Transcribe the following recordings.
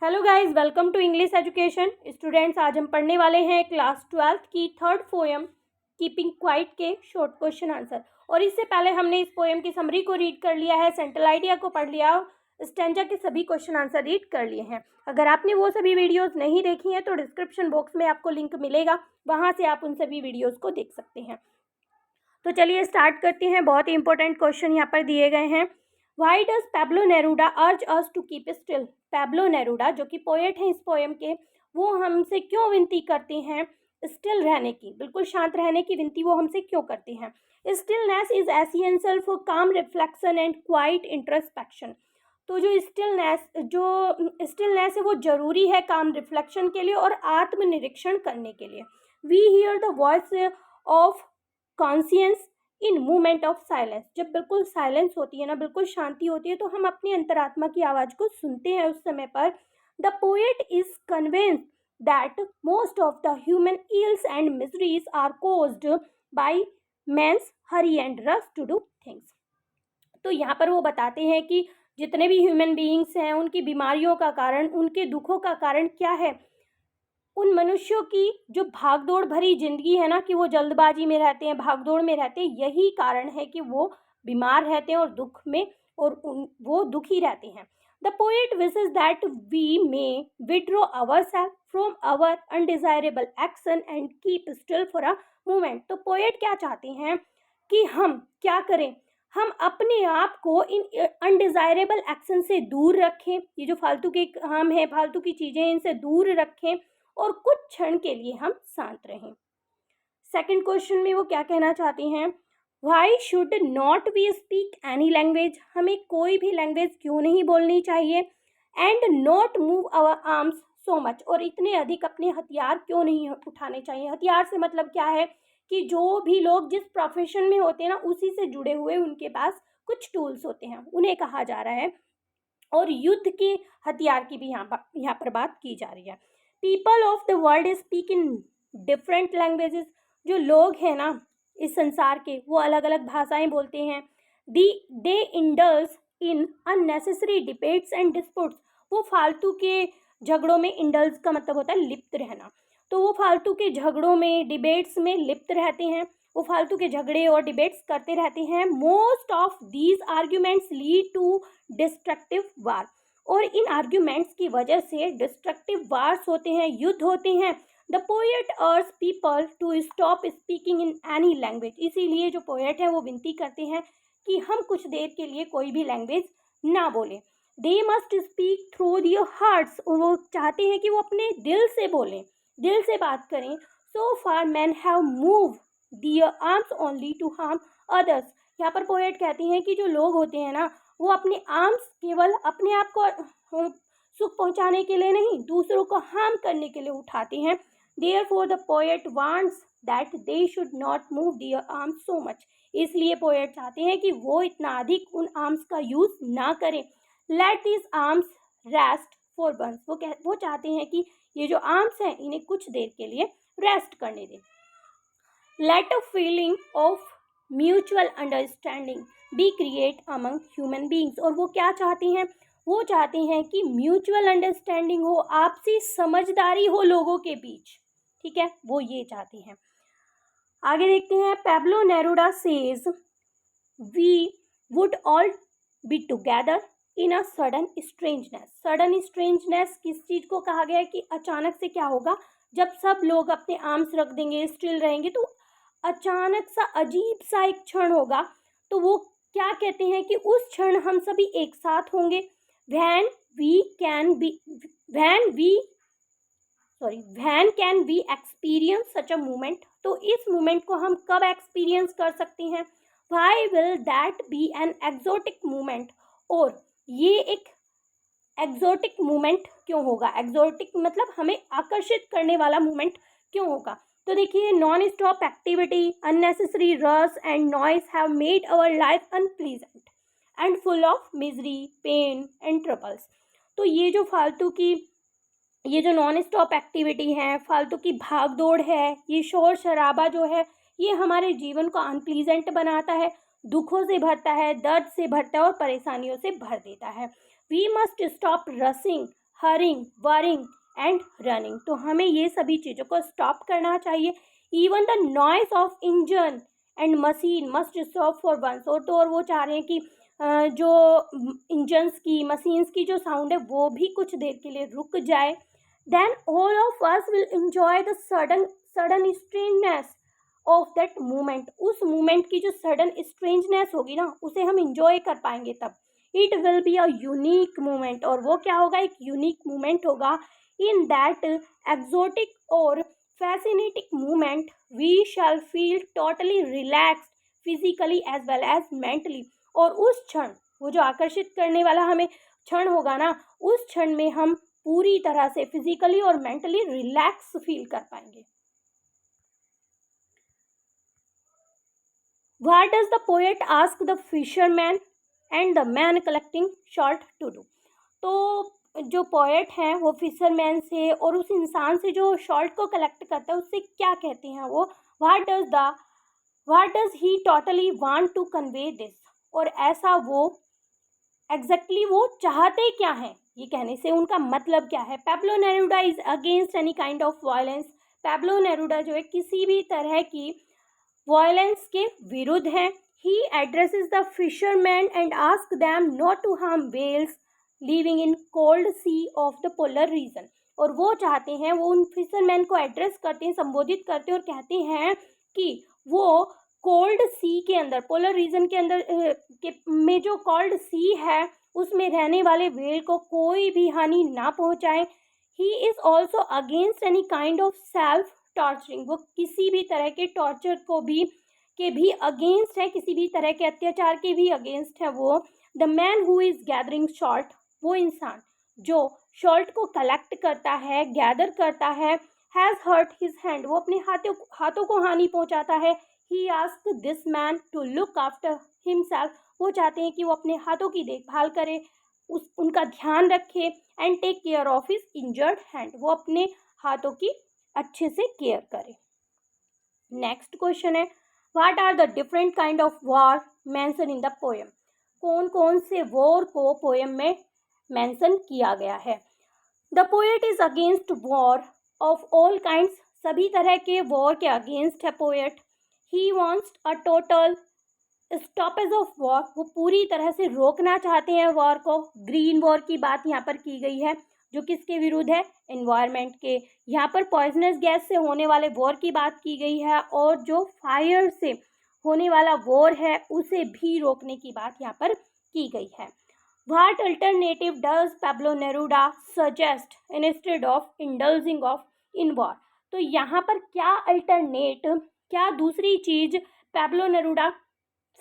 Hello guys, welcome to English education. Students, आज हम पढ़ने वाले हैं क्लास 12th की थर्ड पोएम कीपिंग क्वाइट के शॉर्ट क्वेश्चन आंसर। और इससे पहले हमने इस पोएम की समरी को रीड कर लिया है, सेंट्रल आइडिया को पढ़ लिया, स्टैंजा के सभी क्वेश्चन आंसर रीड कर लिए हैं। अगर आपने वो सभी वीडियोस नहीं देखी हैं तो डिस्क्रिप्शन बॉक्स में आपको लिंक मिलेगा, वहाँ से आप उन सभी वीडियोज़ को देख सकते हैं। तो चलिए स्टार्ट करते हैं। बहुत ही इंपॉर्टेंट क्वेश्चन यहाँ पर दिए गए हैं। Why does Pablo Neruda urge us to keep still? Pablo Neruda जो कि पोएट हैं इस पोएम के, वो हमसे क्यों विनती करते हैं स्टिल रहने की, बिल्कुल शांत रहने की विनती वो हमसे क्यों करते हैं? स्टिलनेस इज एसेंशियल फॉर काम रिफ्लेक्शन एंड क्वाइट इंट्रोस्पेक्शन। तो जो स्टिलनेस है वो जरूरी है काम रिफ्लेक्शन के लिए और आत्मनिरीक्षण करने के लिए। We hear the voice of conscience in moment of silence. जब बिल्कुल साइलेंस होती है ना, बिल्कुल शांति होती है, तो हम अपनी अंतरात्मा की आवाज़ को सुनते हैं उस समय पर। The poet is convinced that most of the human ills and miseries are caused by man's hurry and rush to do things. तो यहाँ पर वो बताते हैं कि जितने भी ह्यूमन बीइंग्स हैं, उनकी बीमारियों का कारण, उनके दुखों का कारण क्या है? उन मनुष्यों की जो भागदौड़ भरी जिंदगी है ना, कि वो जल्दबाजी में रहते हैं, भागदौड़ में रहते हैं, यही कारण है कि वो बीमार रहते हैं और दुख में, और वो दुखी रहते हैं। The poet wishes that we may withdraw ourselves from our undesirable action and keep still for a moment. तो पोएट क्या चाहते हैं कि हम क्या करें? हम अपने आप को इन अनडिजायरेबल एक्शन से दूर रखें, ये जो फालतू के काम है, फालतू की चीज़ें, इनसे दूर रखें और कुछ क्षण के लिए हम शांत रहें। सेकंड क्वेश्चन में वो क्या कहना चाहती हैं? Why should not we speak any language? हमें कोई भी लैंग्वेज क्यों नहीं बोलनी चाहिए? And not move our arms so much, और इतने अधिक अपने हथियार क्यों नहीं उठाने चाहिए? हथियार से मतलब क्या है कि जो भी लोग जिस प्रोफेशन में होते हैं ना, उसी से जुड़े हुए उनके पास कुछ टूल्स होते हैं, उन्हें कहा जा रहा है। और युद्ध के हथियार की भी यहाँ पर बात की जा रही है। People of the world speak in different languages. जो लोग हैं ना इस संसार के, वो अलग अलग भाषाएं बोलते हैं। They indulge in unnecessary debates and disputes. वो फालतू के झगड़ों में, इंडल्ज का मतलब होता है लिप्त रहना, तो वो फालतू के झगड़ों में, डिबेट्स में लिप्त रहते हैं, वो फालतू के झगड़े और डिबेट्स करते रहते हैं। Most of these arguments lead to destructive war. और इन आर्ग्यूमेंट्स की वजह से डिस्ट्रक्टिव वार्स होते हैं, युद्ध होते हैं। The poet urge people to stop speaking in any language. इसीलिए जो पोएट है वो विनती करते हैं कि हम कुछ देर के लिए कोई भी लैंग्वेज ना बोलें। They must speak through their hearts. वो चाहते हैं कि वो अपने दिल से बोलें, दिल से बात करें। So far man have move their arms only to harm others. यहाँ पर पोएट कहती हैं कि जो लोग होते हैं ना, वो अपने आर्म्स केवल अपने आप को सुख पहुंचाने के लिए नहीं, दूसरों को हार्म करने के लिए उठाते हैं। Therefore the poet wants that they should not move their arms so much. इसलिए पोएट चाहते हैं कि वो इतना अधिक उन आर्म्स का यूज ना करें। Let these arms rest for once. वो चाहते हैं कि ये जो आर्म्स हैं इन्हें कुछ देर के लिए रेस्ट करने दें। Let a feeling of mutual understanding be create among human beings. और वो क्या चाहते हैं? वो चाहते हैं कि म्यूचुअल अंडरस्टैंडिंग हो, आपसी समझदारी हो लोगों के बीच, ठीक है, वो ये चाहते हैं। आगे देखते हैं। Pablo Neruda says we would all be together in a sudden strangeness. Sudden strangeness किस चीज को कहा गया है कि अचानक से क्या होगा? जब सब लोग अपने आर्म्स रख देंगे, स्टिल रहेंगे, तो अचानक सा अजीब सा एक क्षण होगा। तो वो क्या कहते हैं कि उस क्षण हम सभी एक साथ होंगे। when can we experience such a moment? तो इस मोमेंट को हम कब एक्सपीरियंस कर सकते हैं? why will that be an exotic moment? और ये एक एक्सोटिक मोमेंट क्यों होगा? एक्सोटिक मतलब हमें आकर्षित करने वाला मोमेंट क्यों होगा? तो देखिए, non stop activity, unnecessary rush and noise have made our life unpleasant and full of misery, pain and troubles. तो ये जो फालतू की, ये जो नॉन स्टॉप एक्टिविटी है, फालतू की भाग दौड़ है, ये शोर शराबा जो है, ये हमारे जीवन को अनप्लीजेंट बनाता है, दुखों से भरता है, दर्द से भरता है और परेशानियों से भर देता है। We must stop rushing hurrying, worrying and running. तो हमें ये सभी चीज़ों को स्टॉप करना चाहिए। Even the noise of engine and machine must stop for once. और वो चाह रहे हैं कि जो इंजन्स की, मशीन्स की जो साउंड है वो भी कुछ देर के लिए रुक जाए। Then all of us will enjoy the sudden strangeness of that moment. उस मोमेंट की जो सडन स्ट्रेंजनेस होगी ना, उसे हम इंजॉय कर पाएंगे तब। It will be a unique moment. और वो क्या होगा, एक यूनिक मोमेंट होगा। इन दैट एक्सोटिक और fascinating moment we shall feel totally relaxed physically as well as mentally. और उस क्षण, वो जो आकर्षित करने वाला हमें क्षण होगा ना, उस क्षण में हम पूरी तरह से फिजिकली और मेंटली रिलैक्स फील कर पाएंगे। What does the poet ask the fisherman and the man collecting salt to do? तो जो पोएट हैं वो फिशरमैन से और उस इंसान से जो सॉल्ट को कलेक्ट करता है उससे क्या कहते हैं वो, what does he totally want to convey this. और ऐसा वो एग्जैक्टली वो चाहते क्या हैं, ये कहने से उनका मतलब क्या है। Pablo Neruda is against any kind of violence. Pablo Neruda जो है किसी भी तरह की वायलेंस के विरुद्ध हैं। He addresses the fisherman and ask them not to harm whales living in cold sea of the polar region. और वो चाहते हैं, वो उन फिशरमैन को एड्रेस करते हैं, संबोधित करते हैं और कहते हैं कि वो कोल्ड सी के अंदर, पोलर रीजन के अंदर में जो कोल्ड सी है उसमें रहने वाले व्हेल को कोई भी हानि ना पहुंचाए। He is also against any kind of self torturing. वो किसी भी तरह के टॉर्चर को भी अगेंस्ट है, किसी भी तरह के अत्याचार के भी अगेंस्ट है वो। The man who is gathering salt, वो इंसान जो सॉल्ट को कलेक्ट करता है, गैदर करता है, हैज़ हर्ट हिज हैंड, वो अपने हाथों को हानि पहुंचाता है। He ask this man to look after himself. वो चाहते हैं कि वो अपने हाथों की देखभाल करे, उनका ध्यान रखे। And take care of his injured hand, वो अपने हाथों की अच्छे से केयर करे। नेक्स्ट क्वेश्चन है, what are the different kind of war mention in the poem. कौन कौन से वॉर को पोएम में मेंशन किया गया है। The poet is against war of all kinds, सभी तरह के वॉर के अगेंस्ट है poet. He wants a total stoppage of war, वो पूरी तरह से रोकना चाहते हैं वॉर को। ग्रीन वॉर की बात यहाँ पर की गई है, जो किसके विरुद्ध है, एनवायरनमेंट के। यहाँ पर पॉइजनस गैस से होने वाले वॉर की बात की गई है, और जो फायर से होने वाला वॉर है उसे भी रोकने की बात यहाँ पर की गई है। What alternative does Pablo Neruda suggest instead of indulging of in war. तो यहाँ पर क्या दूसरी चीज पैब्लो नेरूडा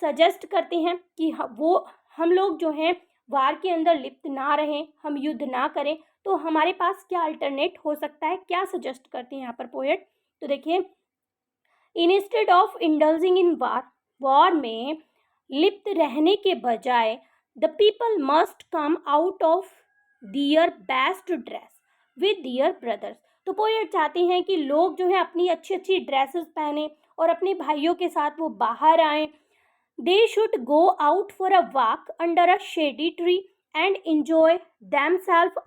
सजेस्ट करते हैं कि वो हम लोग जो हैं वार के अंदर लिप्त ना रहें, हम युद्ध ना करें। तो हमारे पास क्या अल्टरनेट हो सकता है, क्या सजेस्ट करते हैं यहाँ पर पोएट। तो देखिए, instead of indulging in war में लिप्त रहने के बजाय the people must come out of their best dress with their brothers. तो पोएट चाहते हैं कि लोग जो है अपनी अच्छी अच्छी ड्रेसेस पहने और अपने भाइयों के साथ वो बाहर आएँ। They should go out for a walk under a shady tree and enjoy themselves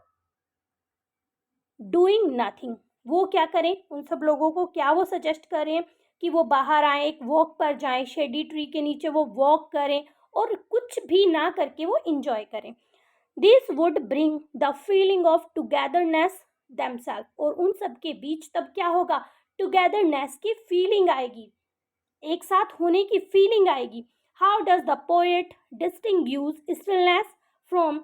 doing nothing। वो क्या करें, उन सब लोगों को क्या वो सजेस्ट करें कि वो बाहर आए, एक वॉक पर जाएं, शेडी ट्री के नीचे वो वॉक करें और कुछ भी ना करके वो इंजॉय करें। This would bring the feeling of togetherness themselves. और उन सब के बीच तब क्या होगा, टुगेदरनेस की फीलिंग आएगी, एक साथ होने की फीलिंग आएगी। How does the poet distinguish stillness from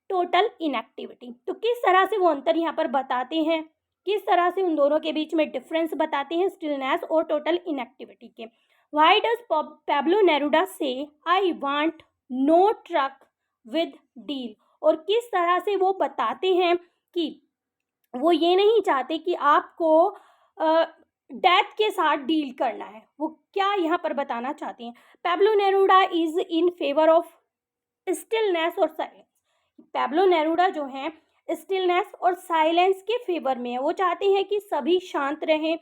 total inactivity. तो किस तरह से वो अंतर यहाँ पर बताते हैं, किस तरह से उन दोनों के बीच में डिफरेंस बताते हैं स्टिलनेस और टोटल इनएक्टिविटी के। Why does Pablo Neruda say I want no truck with deal. और किस तरह से वो बताते हैं कि वो ये नहीं चाहते कि आपको डेथ के साथ डील करना है। वो क्या यहाँ पर बताना चाहते हैं, Pablo Neruda is in favour of stillness और साइलेंस। पैब्लो नेरूडा जो है स्टिलनेस और साइलेंस के फेवर में है। वो चाहते हैं कि सभी शांत रहें।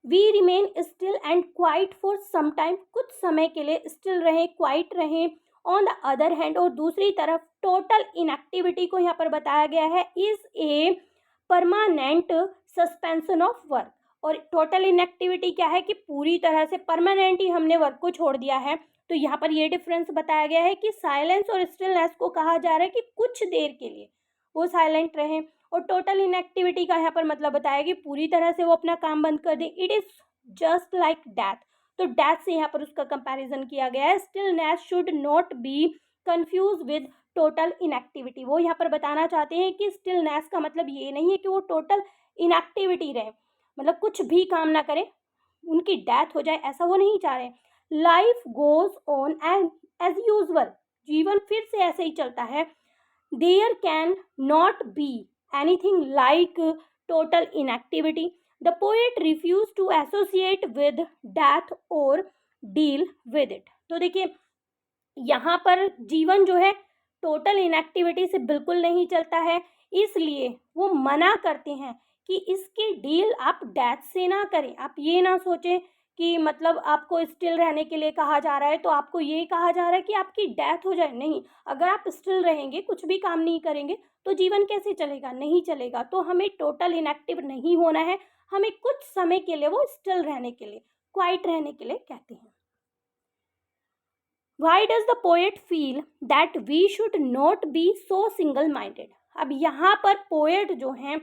We remain still and quiet for some time, कुछ समय के लिए स्टिल रहें, क्वाइट रहें ऑन द अदर हैंड, और दूसरी तरफ टोटल इनएक्टिविटी को यहाँ पर बताया गया है is a permanent suspension of work. और टोटल इनएक्टिविटी क्या है कि पूरी तरह से परमानेंट ही हमने वर्क को छोड़ दिया है। तो यहाँ पर ये डिफरेंस बताया गया है कि साइलेंस और स्टिलनेस को कहा जा रहा है कि कुछ देर के लिए वो साइलेंट रहें, और टोटल इनएक्टिविटी का यहाँ पर मतलब बताया कि पूरी तरह से वो अपना काम बंद कर दे। It is just like death, तो डेथ से यहाँ पर उसका कंपैरिजन किया गया है। Stillness should not be confuse with total inactivity. वो यहाँ पर बताना चाहते हैं कि स्टिलनेस का मतलब ये नहीं है कि वो टोटल इनएक्टिविटी रहे, मतलब कुछ भी काम ना करें, उनकी डेथ हो जाए, ऐसा वो नहीं चाह रहे। Life goes on as usual, जीवन फिर से ऐसे ही चलता है। There can not be anything like total inactivity. The poet refuse to associate with death और डील विद इट। तो देखिए यहाँ पर जीवन जो है टोटल इनएक्टिविटी से बिल्कुल नहीं चलता है, इसलिए वो मना करते हैं कि इसकी डील आप डेथ से ना करें। आप ये ना सोचें कि मतलब आपको स्टिल रहने के लिए कहा जा रहा है तो आपको ये कहा जा रहा है कि आपकी डेथ हो जाए, नहीं। अगर आप स्टिल रहेंगे, कुछ भी काम नहीं करेंगे, तो जीवन कैसे चलेगा? नहीं चलेगा। तो हमें टोटल इनएक्टिव नहीं होना है, हमें कुछ समय के लिए वो स्टिल रहने के लिए, क्वाइट रहने के लिए कहते हैं। Why does the poet feel that we should not be so single-minded? अब यहाँ पर पोएट जो हैं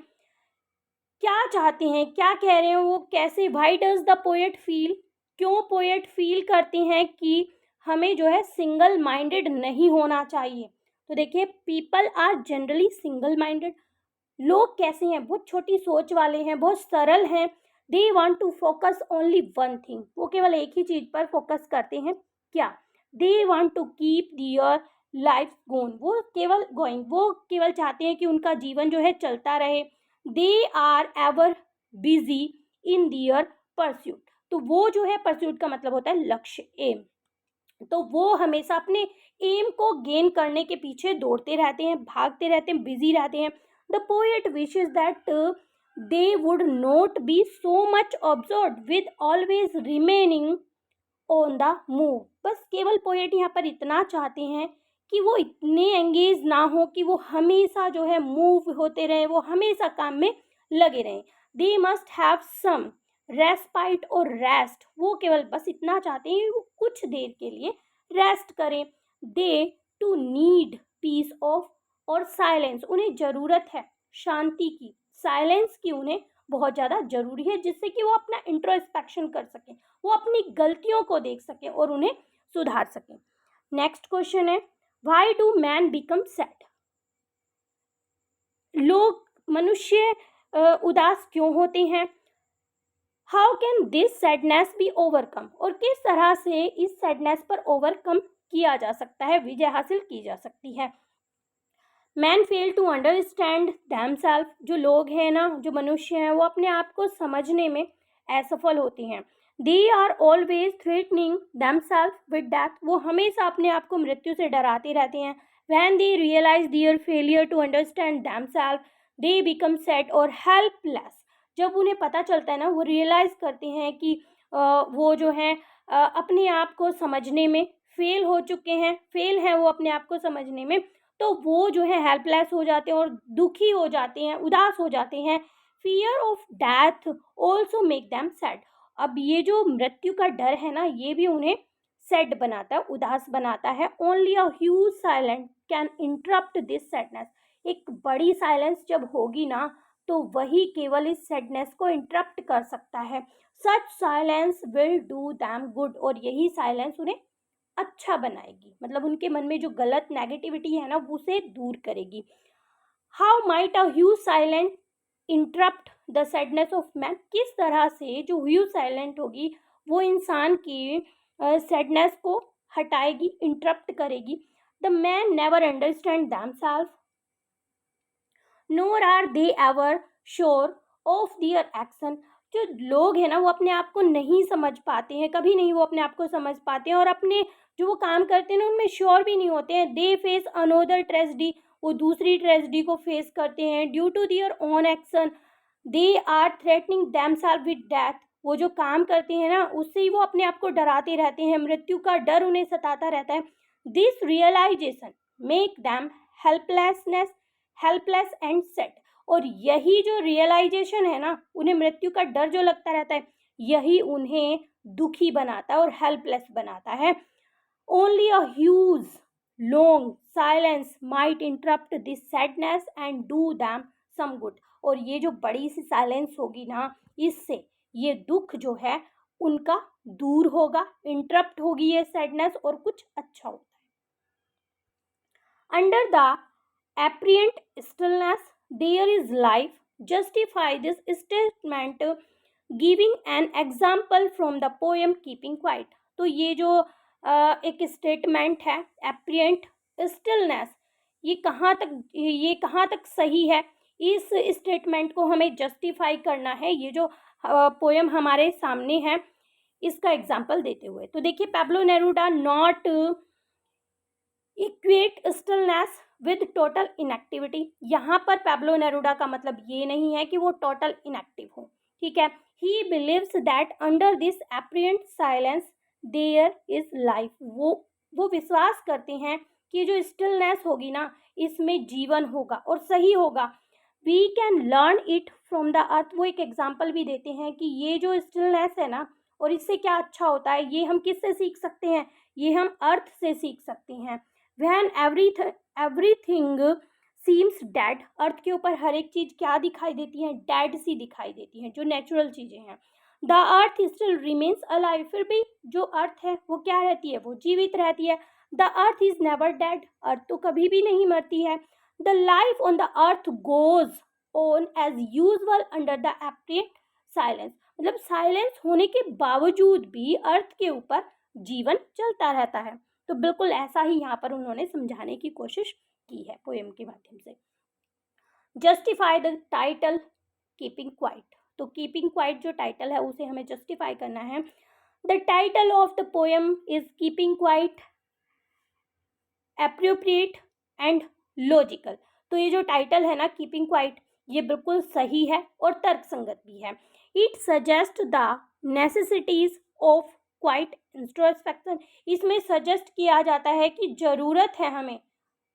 क्या चाहते हैं, क्या कह रहे हैं, वो कैसे, why does the poet feel, क्यों पोएट फील करते हैं कि हमें जो है सिंगल माइंडेड नहीं होना चाहिए? तो देखिए people are generally single minded. लोग कैसे हैं? बहुत छोटी सोच वाले हैं, बहुत सरल हैं। They want to focus only one thing, वो केवल एक ही चीज़ पर फोकस करते हैं। क्या? They want to keep their life going, वो केवल चाहते हैं कि उनका जीवन जो है चलता रहे। They are ever busy in their pursuit, तो वो जो है परस्यूट का मतलब होता है लक्ष्य, एम। तो वो हमेशा अपने एम को गेन करने के पीछे दौड़ते रहते हैं, भागते रहते हैं, बिजी रहते हैं। The poet wishes that they would not be so much observed with always remaining on the move. बस केवल पोएट यहाँ पर इतना चाहते हैं कि वो इतने एंगेज ना हो कि वो हमेशा जो है मूव होते रहें, वो हमेशा काम में लगे रहें। They must have some respite और रेस्ट, वो केवल बस इतना चाहते हैं कि वो कुछ देर के लिए रेस्ट करें। दे टू नीड पीस ऑफ और साइलेंस, उन्हें ज़रूरत है शांति की, साइलेंस की उन्हें बहुत ज़्यादा ज़रूरी है, जिससे कि वो अपना इंट्रोस्पेक्शन कर सकें, वो अपनी गलतियों को देख सकें और उन्हें सुधार सकें। नेक्स्ट क्वेश्चन है, why do man become sad? मनुष्य उदास क्यों होते हैं? How can this sadness be overcome, और किस तरह से इस सैडनेस पर ओवरकम किया जा सकता है, विजय हासिल की जा सकती है? Man fail to understand themselves, जो लोग हैं ना, जो मनुष्य हैं, वो अपने आप को समझने में असफल होते हैं। They are always threatening themselves with death, वो हमेशा अपने आप को मृत्यु से डराते रहते हैं। When they realise their failure to understand themselves they become sad और हेल्पलेस, जब उन्हें पता चलता है ना, वो रियलाइज़ करते हैं कि वो जो हैं अपने आप को समझने में फेल हो चुके हैं, फेल हैं वो अपने आप को समझने में, तो वो जो है हेल्पलेस हो जाते हैं और दुखी हो जाते हैं, उदास हो जाते हैं। Fear of death also make them sad, अब ये जो मृत्यु का डर है ना, ये भी उन्हें सैड बनाता है, उदास बनाता है। Only a huge silence can interrupt this sadness, एक बड़ी साइलेंस जब होगी ना, तो वही केवल इस सैडनेस को इंटरप्ट कर सकता है। Such silence will do them good, और यही साइलेंस उन्हें अच्छा बनाएगी, मतलब उनके मन में जो गलत नेगेटिविटी है ना, उसे दूर करेगी। How might a huge silent interrupt the sadness of man, किस तरह से जो ह्यूज साइलेंट होगी वो इंसान की सैडनेस को हटाएगी, इंटरप्ट करेगी। The man never understand themselves nor are they ever sure of their action, जो लोग हैं ना, वो अपने आप को नहीं समझ पाते हैं, कभी नहीं वो अपने आप को समझ पाते हैं, और अपने जो वो काम करते हैं ना, उनमें श्योर भी नहीं होते हैं। दे फेस अनोदर ट्रेजेडी, वो दूसरी ट्रेजेडी को फेस करते हैं। Due to their own action they are threatening themselves with death, वो जो काम करते हैं ना, उससे ही वो अपने आप को डराते रहते हैं, मृत्यु का डर उन्हें सताता रहता है। This realisation make them helpless and sad. और यही जो रियलाइजेशन है ना, उन्हें मृत्यु का डर जो लगता रहता है, यही उन्हें दुखी बनाता है और हेल्पलेस बनाता है। Only a huge long silence might interrupt this sadness and do them some good. और ये जो बड़ी सी साइलेंस होगी ना, इससे ये दुख जो है उनका दूर होगा, इंटरप्ट होगी ये सैडनेस, और कुछ अच्छा होगा। Under the apparent stillness, there is life. Justify this statement giving an example from the poem Keeping Quiet. तो ये जो एक स्टेटमेंट है apparent stillness, ये कहाँ तक सही है, इस स्टेटमेंट को हमें जस्टिफाई करना है ये जो पोएम हमारे सामने है इसका एग्जाम्पल देते हुए। तो देखिए, Pablo Neruda not equate stillness with total inactivity. यहाँ पर पैब्लो नेरूडा का मतलब ये नहीं है कि वो टोटल इनएक्टिव हो, ठीक है। He believes that under this apparent silence there is life. वो विश्वास करते हैं कि जो स्टिलनेस होगी ना, इसमें जीवन होगा और सही होगा। We can learn it from the earth. वो एक एग्जाम्पल भी देते हैं कि ये जो स्टिलनेस है ना, और इससे क्या अच्छा होता है, ये हम किससे सीख सकते हैं, ये हम अर्थ से सीख सकते हैं। When everything seems dead, अर्थ के ऊपर हर एक चीज क्या दिखाई देती है, डेड सी दिखाई देती है, जो नेचुरल चीजें हैं। The earth still remains alive. फिर भी जो अर्थ है वो क्या रहती है, वो जीवित रहती है। The earth is never dead. Earth तो कभी भी नहीं मरती है। The life on the earth goes on as usual under the apparent silence. मतलब साइलेंस होने के बावजूद भी अर्थ के ऊपर जीवन चलता रहता है। तो बिल्कुल ऐसा ही यहाँ पर उन्होंने समझाने की कोशिश की है पोएम के माध्यम से। Justify the title keeping quiet. तो कीपिंग क्वाइट जो टाइटल है उसे हमें जस्टिफाई करना है। The title of the poem is keeping quiet, appropriate and logical. तो ये जो टाइटल है ना, कीपिंग क्वाइट, ये बिल्कुल सही है और तर्कसंगत भी है। It suggest the necessities of quite introspection. इसमें सजेस्ट किया जाता है कि ज़रूरत है हमें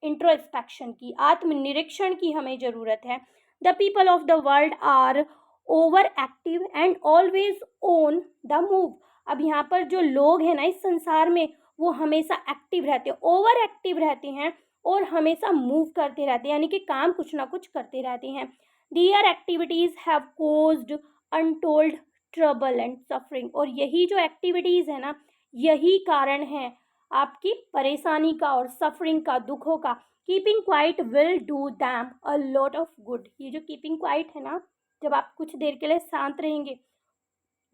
इंट्रोस्पेक्शन की, आत्मनिरीक्षण की हमें ज़रूरत है। The people of the world are over active and always on the move. अब यहाँ पर जो लोग हैं ना इस संसार में, वो हमेशा एक्टिव रहते हैं, ओवर एक्टिव रहते हैं और हमेशा मूव करते रहते हैं, यानी कि काम कुछ ना कुछ करते रहते हैं। Their activities have caused untold trouble and suffering. और यही जो एक्टिविटीज़ है ना, यही कारण है आपकी परेशानी का और सफरिंग का, दुखों का। Keeping quiet will do them a lot of good. ये जो कीपिंग क्वाइट है ना, जब आप कुछ देर के लिए शांत रहेंगे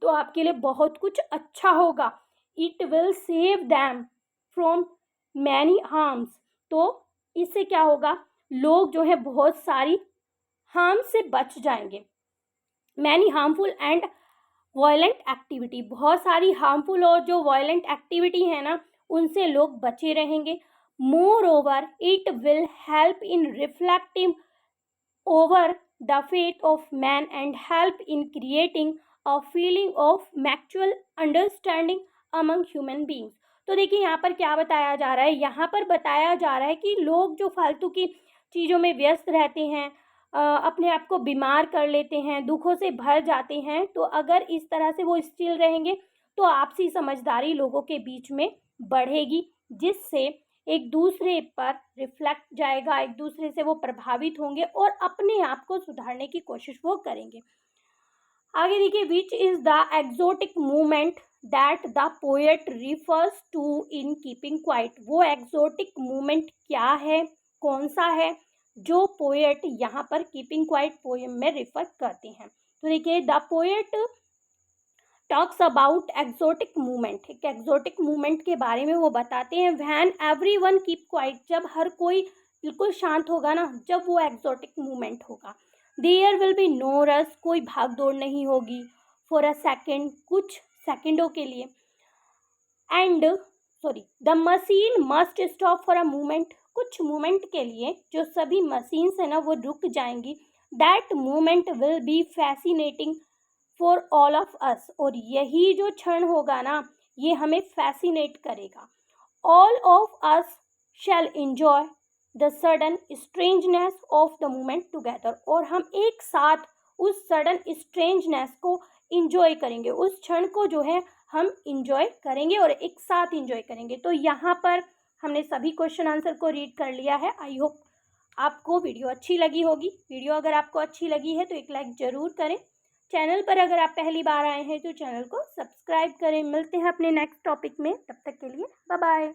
तो आपके लिए बहुत कुछ अच्छा होगा। It will save them from many harms. तो इससे क्या होगा, लोग जो है बहुत सारी हार्म से बच जाएंगे। Many harmful and violent activity, बहुत सारी हार्मफुल और जो वायलेंट एक्टिविटी है ना, उनसे लोग बचे रहेंगे। Moreover it will help in reflecting over the fate of man and help in creating a feeling of mutual understanding among human beings. तो देखिए यहाँ पर क्या बताया जा रहा है, यहाँ पर बताया जा रहा है कि लोग जो फालतू की चीज़ों में व्यस्त रहते हैं, अपने आप को बीमार कर लेते हैं, दुखों से भर जाते हैं, तो अगर इस तरह से वो स्टिल रहेंगे तो आपसी समझदारी लोगों के बीच में बढ़ेगी, जिससे एक दूसरे पर रिफ्लेक्ट जाएगा, एक दूसरे से वो प्रभावित होंगे और अपने आप को सुधारने की कोशिश वो करेंगे। आगे देखिए, which is the exotic movement that the poet refers to in keeping quiet. वो एक्सोटिक मूवमेंट क्या है, कौन सा है, जो पोएट यहाँ पर कीपिंग क्वाइट पोएम में रिफर करते हैं। तो देखिए, the poet talks about exotic movement. एक एक्सोटिक मूवमेंट के बारे में वो बताते हैं। व्हेन एवरीवन कीप क्वाइट, जब हर कोई बिल्कुल शांत होगा ना, जब वो एक्सोटिक मूवमेंट होगा। There will be no rush, कोई भाग दौड़ नहीं होगी। फॉर अ सेकेंड, कुछ सेकेंडों के लिए। The machine must stop for a movement, कुछ मूवमेंट के लिए जो सभी मशीन्स है ना वो रुक जाएंगी। That movement will be fascinating for all of अस, और यही जो क्षण होगा ना, ये हमें फैसिनेट करेगा। All of us shall enjoy the sudden strangeness of the moment together, और हम एक साथ उस सडन स्ट्रेंजनेस को इंजॉय करेंगे, उस क्षण को जो है हम इंजॉय करेंगे और एक साथ इंजॉय करेंगे। तो यहाँ पर हमने सभी क्वेश्चन आंसर को रीड कर लिया है। आई होप आपको वीडियो अच्छी लगी होगी। वीडियो अगर आपको अच्छी लगी है तो एक लाइक ज़रूर करें। चैनल पर अगर आप पहली बार आए हैं तो चैनल को सब्सक्राइब करें। मिलते हैं अपने नेक्स्ट टॉपिक में, तब तक के लिए बाय बाय।